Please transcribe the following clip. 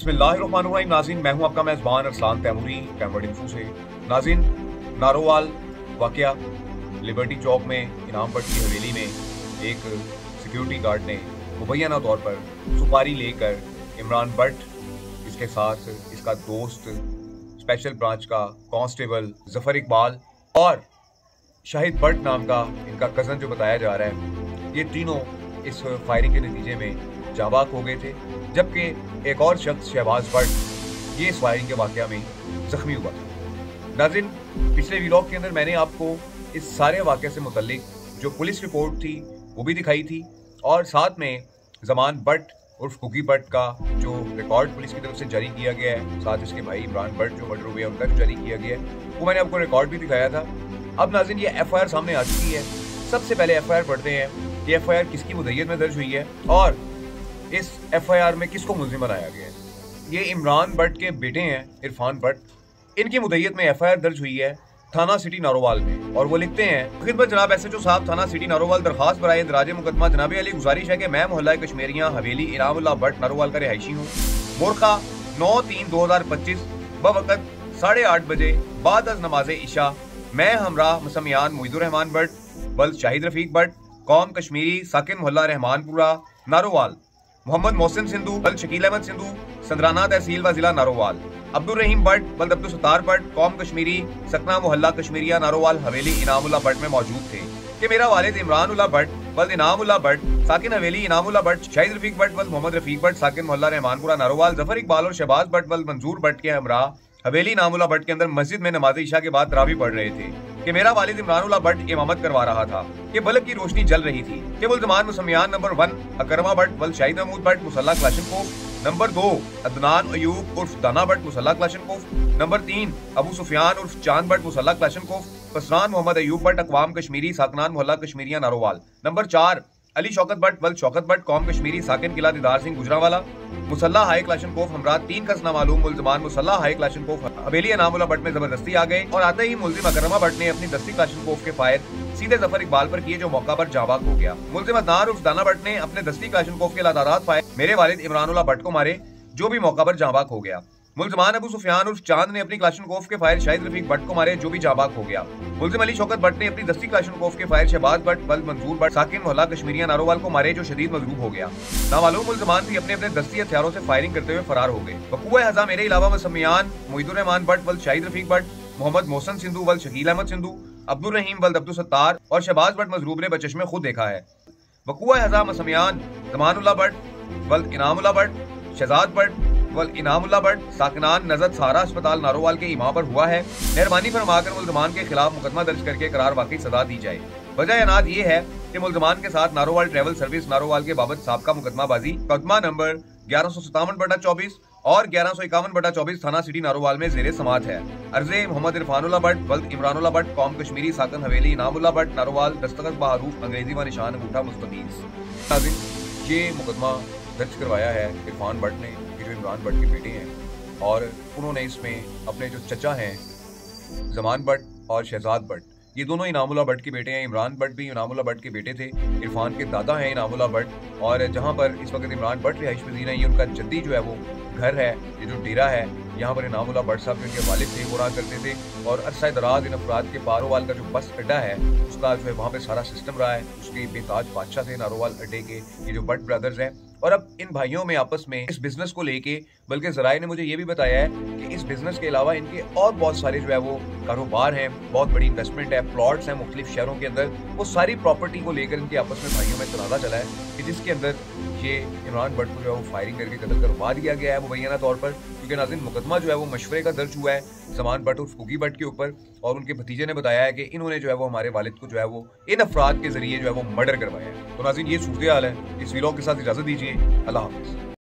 बिस्मिल्लाहिर्रहमानिर्रहीम। नाज़रीन, मैं हूं आपका मेज़बान अरसलान तैमूरी कैमवर्ड इन्फो से। नाज़रीन, नारोवाल वाकया लिबर्टी चौक में इनाम भट्ट की हवेली में एक सिक्योरिटी गार्ड ने मुबैना तौर पर सुपारी लेकर इमरान भट्ट, इसके साथ इसका दोस्त स्पेशल ब्रांच का कांस्टेबल जफर इकबाल और शाहिद भट्ट नाम का इनका कज़न जो बताया जा रहा है, ये तीनों इस फायरिंग के नतीजे में जाबाक हो गए थे, जबकि एक और शख्स शहबाज भट्ट ये इस फायरिंग के वाकया में जख्मी हुआ था। नाज़रीन, पिछले व्लॉग के अंदर मैंने आपको इस सारे वाकये से मुतल्लिक जो पुलिस रिपोर्ट थी वो भी दिखाई थी और साथ में ज़मान भट्ट उर्फ कुकी भट्ट का जो रिकॉर्ड पुलिस की तरफ से जारी किया गया है, साथ इसके भाई इमरान भट्ट जो मर्डर हुए उनका जारी किया गया है, वो मैंने आपको रिकॉर्ड भी दिखाया था। अब नाज़रीन, ये FIR सामने आ चुकी है। सबसे पहले FIR पढ़ते हैं कि FIR किसकी मुद्दत में दर्ज हुई है और इस FIR में किसको मुल्जिम बनाया गया है। ये इमरान भट्ट के बेटे हैं इरफान भट्ट। इनकी मुद्दत में FIR दर्ज हुई है थाना सिटी नारोवाल में और वो लिखते हैं, खिदमत जनाब SHO साहब थाना सिटी नारोवाल, दरखास्त बराए दराज मुकदमा जनाब अली, गुजारिश है कि मैं मोहल्ला कश्मीरियाँ हवेली इनामुल्लाह भट्ट नारोवाल का रिहायशी हूँ। मोरखा 9/3/2025 बवक़्त 8:30 बजे बाद अज़ नमाज इशा मैं हमरा मसमियान मुईदुर्रहमान भट्ट बल शाहिद रफीक भट्ट कौम कश्मीरी साकिन मोहल्ला रहमानपुरा नारोवाल, मोहम्मद मोहसिन सिंधु बल शकील अहमद सिंधु संदराना तहसील व जिला नारोवाल, अब्दुल रहीम भट्ट बल अब्दुल सत्तार भट्ट कौम कश्मीरी सकना मोहल्ला कश्मीरिया नारोवाल हवेली इनामुल्लाह भट्ट में मौजूद थे कि मेरा वालिद इमरान उल्लाह भट्ट बल इनामुल्लाह भट्ट साकिन हवेली इनामुल्लाह भट्ट शाहिद रफीक भट्ट बल मोहम्मद रफीक भट्ट साकिन मोहल्ला रहमानपुरा नारोवाल, जफर इकबाल और शहबाज भट्ट बल मंजूर भट्ट के हमरा हवेली इनामुल्लाह भट्ट के अंदर मस्जिद में नमाज इशा के बाद तरावी पढ़ रहे थे कि मेरा वालिद इमरानुल्लाह भट्ट इमामत करवा रहा था कि बल्ब की रोशनी जल रही थी कि मुल्ज़मान मुसमियान नंबर 1 अकरमा भट्ट बल शाहिद महमूद भट्ट मुसल्ला क्लाशनकोफ, नंबर 2 अदनान अयूब उर्फ दाना भट्ट मुसल्ला क्लाशनकोफ, नंबर 3 अबू सुफियान उर्फ चांद भट्ट मुसल्ला क्लाशनकोफ, फसरान मोहम्मद अयूब भट्ट अकवाम कश्मीरी साकनान मोहल्ला कश्मीरिया नारोवाल, नंबर 4 अली शौकत भट्ट बल शौकत भट्ट कौम कश्मीरी साकिन किला दीदार सिंह गुजरावाला, मुसल्ला हाई क्लाशनकोफ हमरा 3 खस नामालूम मुल्ज़मान मुसल्ला हाई क्लाशनकोफ हवेली इनामुल्लाह भट्ट में जबरदस्ती आ गए और आते ही मुल्जिम अकरमा भट्ट ने अपनी दस्ती क्लाशनकोफ के फायर सीधे जफर इकबाल पर किए जो मौका पर जाबाक हो गया। मुल्जिम अदनान उर्फ दाना भट्ट ने अपने दस्ती क्लाशनकोफ के लादादात फायर मेरे वालिद इमरानुल्लाह भट्ट को मारे जो भी मौका पर जाबाक हो गया। मुल्ज़मान अबू सुफियान उर्फ चांद ने अपनी क्लाशनकोफ के फायर शाहिद रफीक भट्ट को मारे जो भी जाबाक हो गया। मुल्ज़िम अली शौकत भट्ट ने अपनी दस्ती क्लाशनकोफ के फायर शहबाज भट्ट बल मंजूर भट्ट साकिन मोहल्ला कश्मीरिया नारोवाल को मारे जो शदीद मजरूब हो गया। नामालूम मुल्ज़मान भी अपने अपने दस्ती हथियारों से फायरिंग करते हुए फरार हो गए। वक़ूअ हज़ा मेरे अलावा मसमियान मुईदुर्रहमान भट्ट बल शाहिद रफीक भट्ट, मोहम्मद मोहसिन सिंधु बल शकील अहमद सिंधु, अब्दुल रहीम बल अब्दुल सत्तार और शहबाज भट्ट मजरूब ने बचश्मे खुद देखा है। वक़ूअ हज़ा मसमियान ज़मानुल्लाह भट्ट बल इनामुल्लाह भट्ट, शहजाद भट्ट वल इनामुल्लाह भट्ट साकनान नजर सहारा अस्पताल नारोवाल के इमाम पर हुआ है। मेहरबानी फरमाकर मुल्ज़मान के खिलाफ मुकदमा दर्ज करके करार वाकई सजा दी जाए। वजह अनाद ये है कि मुल्ज़मान के साथ नारोवाल ट्रैवल सर्विस नारोवाल के बाबत साबका मुकदमाबाजी मुकदमा नंबर 1157/24 और 1151/24 थाना सिटी नारोवाल में जेरे समात है। अर्ज़े मोहम्मद इरफानुल्लाह भट्ट वल्द इमरानुल्लाह भट्ट कौम कश्मीरी साकन हवेली इनामुल्लाह भट्ट नारोवाल, दस्तखत बहरूफ अंग्रेजी व निशान अंगूठा मुस्तफीज़। ये मुकदमा दर्ज करवाया है इरफान भट्ट ने, जो इमरान भट्ट के बेटे हैं, और उन्होंने इसमें अपने जो चचा हैं ज़मान भट्ट और शहजाद भट्ट, ये दोनों इनामुल्लाह भट्ट के बेटे हैं। इमरान भट्ट भी इनामुल्लाह भट्ट के बेटे थे। इरफान के दादा हैं इनामुल्लाह भट्ट और जहाँ पर इस वक्त इमरान भट्ट रिहाइश पजीर हैं, ये उनका जद्दी जो है वो घर है, ये जो डेरा है, यहाँ पर इनामुल्लाह भट्ट साहब जो इनके वालिद थे वो रहा करते थे और अरसा दराज इन अफराद के पारोवाल का जो बस अड्डा है उसका जो है वहाँ पे सारा सिस्टम रहा है। उसके बेताज बादशाह थे नारोवाल अड्डे के ये जो भट्ट ब्रदर्स हैं। और अब इन भाइयों में आपस में इस बिजनेस को लेके, बल्कि ज़राए ने मुझे ये भी बताया है कि इस बिजनेस के अलावा इनके और बहुत सारे जो है वो कारोबार हैं, बहुत बड़ी इन्वेस्टमेंट है, प्लॉट्स हैं मुख्तलिफ शहरों के अंदर। वो सारी प्रॉपर्टी को लेकर इनके आपस में भाइयों में तनाज़ा चला है कि जिसके अंदर ये इमरान भट्ट को जो है वो फायरिंग करके कत्ल करवा दिया गया है मुबैना तौर पर। क्योंकि नाज़रीन, मुकदमा जो है वो मशवरे का दर्ज हुआ है ज़मान भट्ट उर्फ कुकी भट्ट के ऊपर और उनके भतीजे ने बताया है कि इन्होंने जो है वो हमारे वालिद को जो है वो इन अफराद के जरिए जो है वो मर्डर करवाया है। तो नाज़रीन, ये सूरत हाल है। इस व्लॉग के साथ इजाज़त दीजिए। अल्लाह हाफ़िज़।